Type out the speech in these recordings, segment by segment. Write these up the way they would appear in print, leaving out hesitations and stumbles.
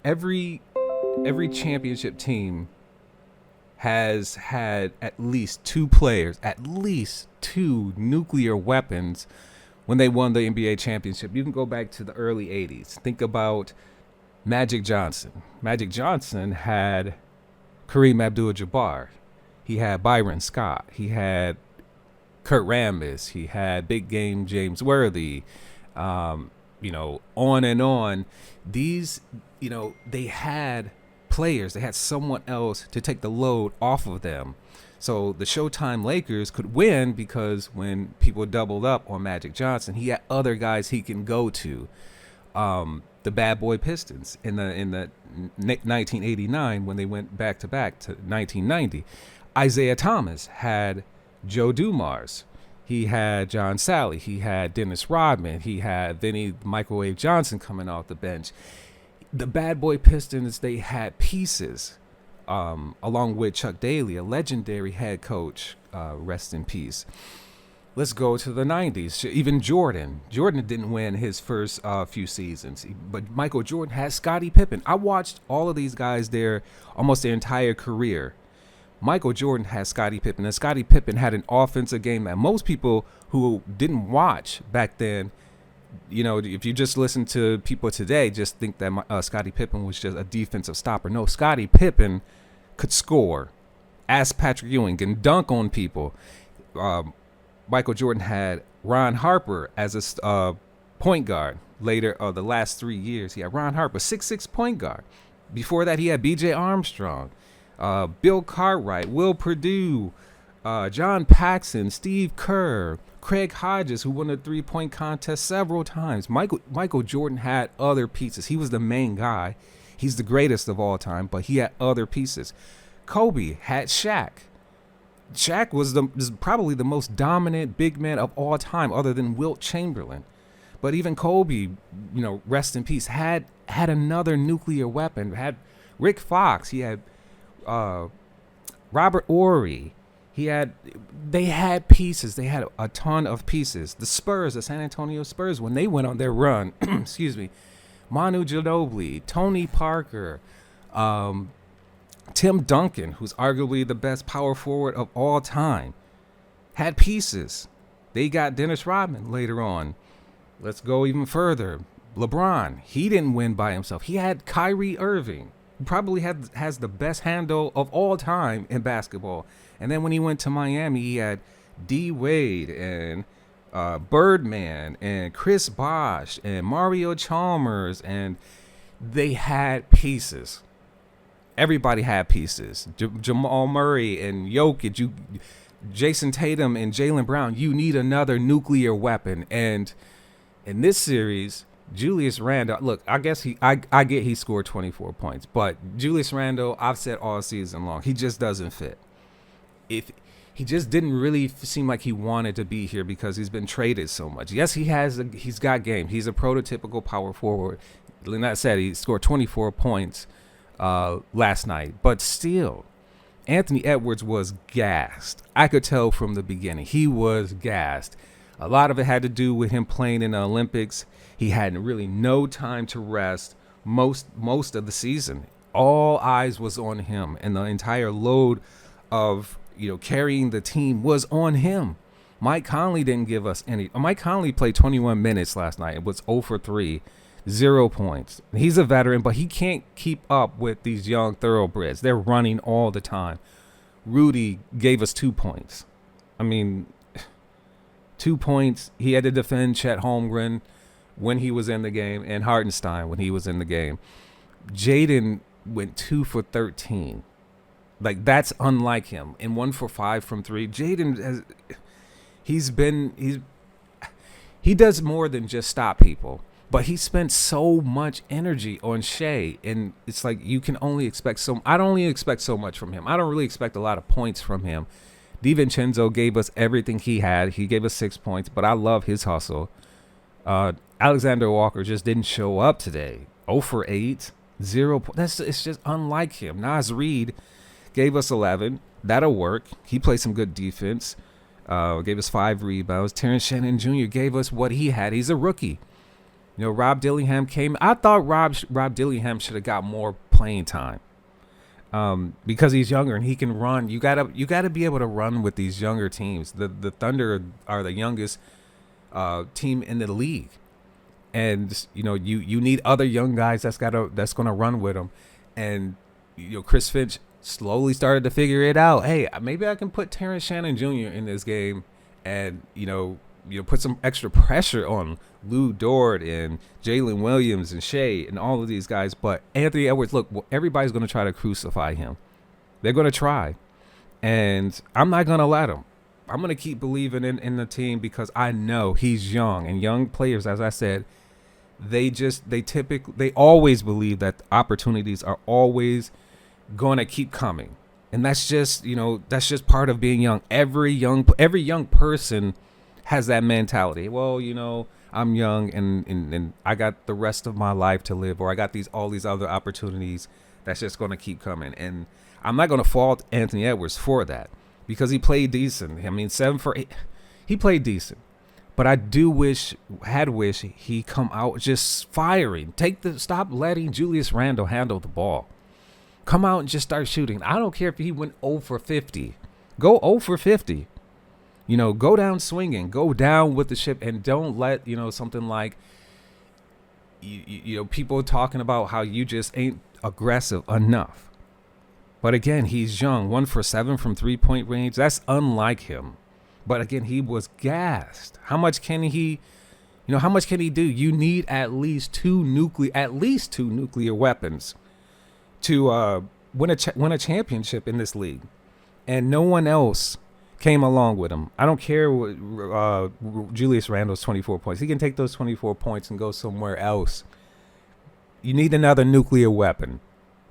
every championship team has had at least two players, at least two nuclear weapons when they won the NBA championship. You can go back to the early 80s. Think about Magic Johnson. Magic Johnson had Kareem Abdul-Jabbar. He had Byron Scott. He had Kurt Rambis. He had Big Game James Worthy. On and on. These, they had players. They had someone else to take the load off of them. So the Showtime Lakers could win because when people doubled up on Magic Johnson, he had other guys he can go to. The Bad Boy Pistons in the 1989 when they went back to 1990. Isaiah Thomas had Joe Dumars. He had John Sally. He had Dennis Rodman. He had Vinny Microwave Johnson coming off the bench. The Bad Boy Pistons, they had pieces, along with Chuck Daly, a legendary head coach, rest in peace. Let's go to the 90s. Even Jordan. Jordan didn't win his first few seasons, but Michael Jordan had Scottie Pippen. I watched all of these guys almost their entire career. Michael Jordan had Scottie Pippen, and Scottie Pippen had an offensive game that most people who didn't watch back then, if you just listen to people today, just think that Scottie Pippen was just a defensive stopper. No, Scottie Pippen could score. Ask Patrick Ewing, and dunk on people. Michael Jordan had Ron Harper as a point guard. Later, the last 3 years, he had Ron Harper, 6'6" point guard. Before that, he had B.J. Armstrong, Bill Cartwright, Will Perdue, John Paxson, Steve Kerr, Craig Hodges, who won the three-point contest several times. Michael Jordan had other pieces. He was the main guy. He's the greatest of all time, but he had other pieces. Kobe had Shaq. Shaq was probably the most dominant big man of all time, other than Wilt Chamberlain. But even Kobe, rest in peace, had another nuclear weapon. Had Rick Fox. He had Robert Horry. They had pieces. They had a ton of pieces. The Spurs, the San Antonio Spurs, when they went on their run, excuse me, Manu Ginobili, Tony Parker, Tim Duncan, who's arguably the best power forward of all time, had pieces. They got Dennis Rodman later on. Let's go even further. LeBron, he didn't win by himself. He had Kyrie Irving, who probably has the best handle of all time in basketball. And then when he went to Miami, he had D. Wade and Birdman and Chris Bosh and Mario Chalmers, and they had pieces. Everybody had pieces. Jamal Murray and Jokic, Jason Tatum and Jaylen Brown. You need another nuclear weapon. And in this series, Julius Randle, look, I guess I get he scored 24 points, but Julius Randle, I've said all season long, he just doesn't fit. If he just didn't really seem like he wanted to be here because he's been traded so much. Yes, he's got game. He's a prototypical power forward. Lynette said he scored 24 points last night, but still, Anthony Edwards was gassed. I could tell from the beginning he was gassed. A lot of it had to do with him playing in the Olympics. He had really no time to rest most of the season. All eyes was on him, and the entire load of carrying the team was on him. Mike Conley didn't give us any. Mike Conley played 21 minutes last night. It was 0 for 3, 0 points. He's a veteran, but he can't keep up with these young thoroughbreds. They're running all the time. Rudy gave us 2 points. 2 points. He had to defend Chet Holmgren when he was in the game, and Hartenstein when he was in the game. Jaden went 2 for 13. Like, that's unlike him. And 1 for 5 from 3. Jaden he does more than just stop people. But he spent so much energy on Shea, and it's like you can only expect I don't only expect so much from him. I don't really expect a lot of points from him. DiVincenzo gave us everything he had. He gave us 6 points, but I love his hustle. Alexander Walker just didn't show up today. 0 for 8, 0 points. It's just unlike him. Naz Reid gave us 11. That'll work. He played some good defense. Gave us 5 rebounds. Terrence Shannon Jr. gave us what he had. He's a rookie. Rob Dillingham came. I thought Rob Dillingham should have got more playing time. Because he's younger and he can run. You gotta be able to run with these younger teams. The Thunder are the youngest team in the league, and you need other young guys that's gonna run with them. And Chris Finch slowly started to figure it out. Hey, maybe I can put Terrence Shannon Jr. in this game, and put some extra pressure on Lou Dort and Jalen Williams and Shea and all of these guys. But Anthony Edwards, look, everybody's going to try to crucify him. They're going to try. And I'm not going to let them. I'm going to keep believing in the team because I know he's young. And young players, as I said, they always believe that opportunities are always going to keep coming. And that's just part of being young. Every young person has that mentality. Well, I'm young and I got the rest of my life to live, or I got all these other opportunities that's just going to keep coming. And I'm not going to fault Anthony Edwards for that because he played decent. I mean, 7 for 8, he played decent. But I do wish he come out just firing. Stop letting Julius Randle handle the ball. Come out and just start shooting. I don't care if he went 0 for 50. Go 0 for 50. Go down swinging, go down with the ship, and don't let, something like, people talking about how you just ain't aggressive enough. But again, he's young, 1 for 7 from 3-point range. That's unlike him. But again, he was gassed. How much can he do? You need at least two nuclear weapons to win a championship in this league. And no one else came along with him. I don't care what Julius Randle's 24 points. He can take those 24 points and go somewhere else. You need another nuclear weapon.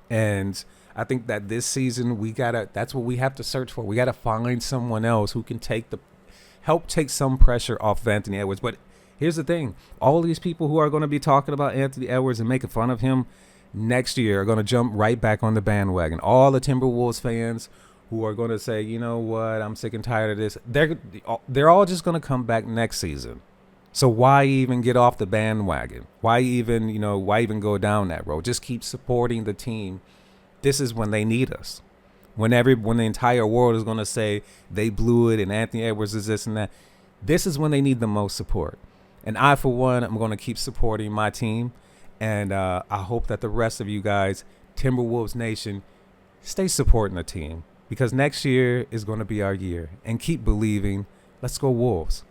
And I think that this season that's what we have to search for. We got to find someone else who can help take some pressure off of Anthony Edwards. But here's the thing. All these people who are going to be talking about Anthony Edwards and making fun of him next year are going to jump right back on the bandwagon. All the Timberwolves fans who are going to say, you know what, I'm sick and tired of this. They're all just going to come back next season. So why even get off the bandwagon? Why even go down that road? Just keep supporting the team. This is when they need us. When the entire world is going to say they blew it and Anthony Edwards is this and that. This is when they need the most support. And I, for one, I'm going to keep supporting my team. And I hope that the rest of you guys, Timberwolves Nation, stay supporting the team. Because next year is going to be our year. And keep believing. Let's go Wolves.